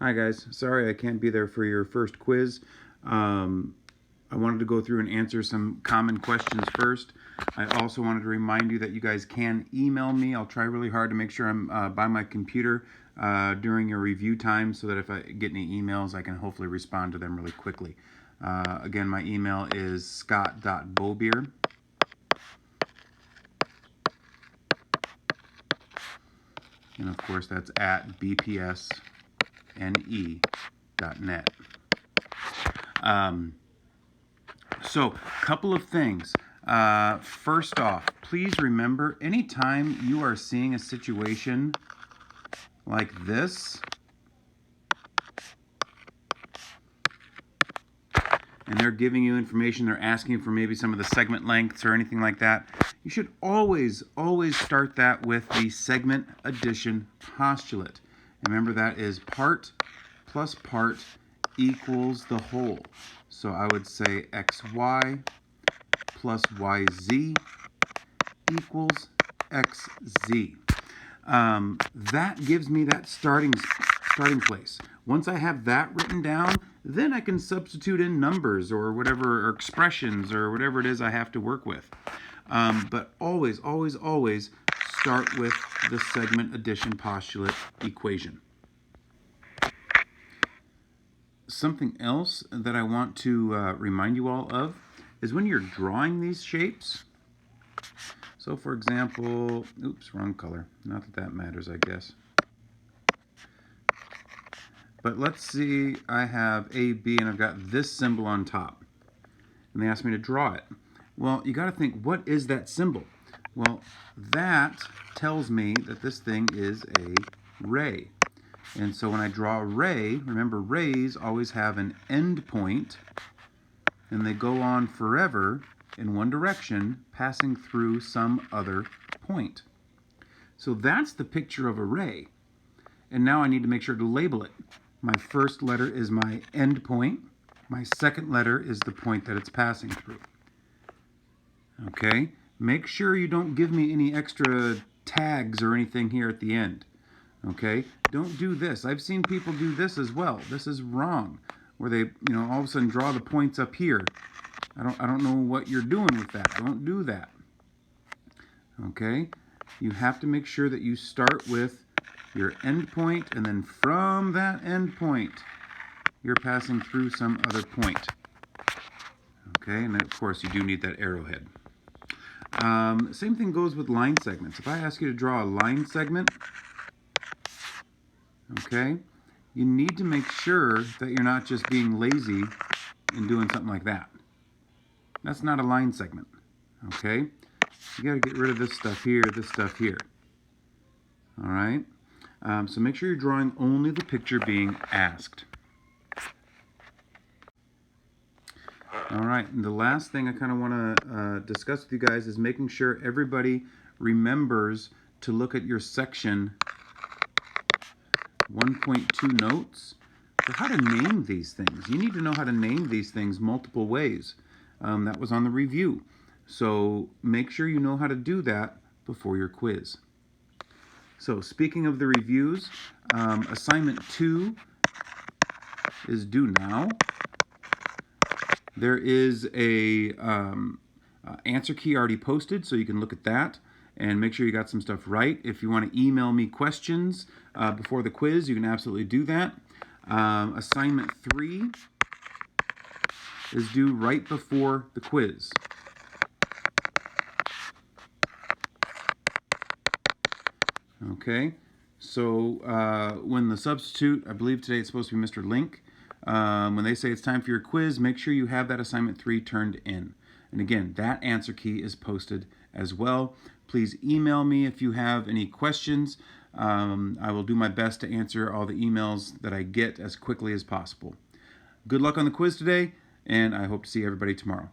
Hi guys, sorry I can't be there for your first quiz. I wanted to go through and answer some common questions first. I also wanted to remind you that you guys can email me. I'll try really hard to make sure I'm by my computer during your review time so that if I get any emails I can hopefully respond to them really quickly. Again, my email is scott.bobier, and of course that's at bpsne.net. So, a couple of things. First off, please remember, anytime you are seeing a situation like this, and they're giving you information, they're asking for maybe some of the segment lengths or anything like that, you should always start that with the segment addition postulate. And remember, that is part plus part equals the whole. So I would say xy plus yz equals xz. That gives me that starting place. Once I have that written down, then I can substitute in numbers or whatever, or expressions or whatever it is I have to work with. But always start with the segment addition postulate equation. Something else that I want to remind you all of is when you're drawing these shapes. So for example, oops, wrong color. Not that that matters, I guess. But let's see, I have A, B, and I've got this symbol on top. And they asked me to draw it. Well, you got to think, what is that symbol? Well, that tells me that this thing is a ray. And so when I draw a ray, remember rays always have an end point, and they go on forever in one direction, passing through some other point. So that's the picture of a ray. And now I need to make sure to label it. My first letter is my end point. My second letter is the point that it's passing through. Okay? Make sure you don't give me any extra tags or anything here at the end. Okay? Don't do this. I've seen people do this as well. This is wrong. Where they, all of a sudden draw the points up here. I don't know what you're doing with that. Don't do that. Okay? You have to make sure that you start with your end point, and then from that end point, you're passing through some other point. Okay? And of course, you do need that arrowhead. Same thing goes with line segments. If I ask you to draw a line segment, okay, you need to make sure that you're not just being lazy and doing something like that. That's not a line segment, okay? You got to get rid of this stuff here, all right? So make sure you're drawing only the picture being asked. All right, and the last thing I kind of want to discuss with you guys is making sure everybody remembers to look at your section 1.2 notes for how to name these things. You need to know how to name these things multiple ways. That was on the review. So make sure you know how to do that before your quiz. So speaking of the reviews, assignment 2 is due now. There is a answer key already posted, so you can look at that and make sure you got some stuff right. If you want to email me questions before the quiz, you can absolutely do that. Assignment 3 is due right before the quiz. Okay, so when the substitute, I believe today it's supposed to be Mr. Link, when they say it's time for your quiz, make sure you have that assignment 3 turned in. And again, that answer key is posted as well. Please email me if you have any questions. I will do my best to answer all the emails that I get as quickly as possible. Good luck on the quiz today, and I hope to see everybody tomorrow.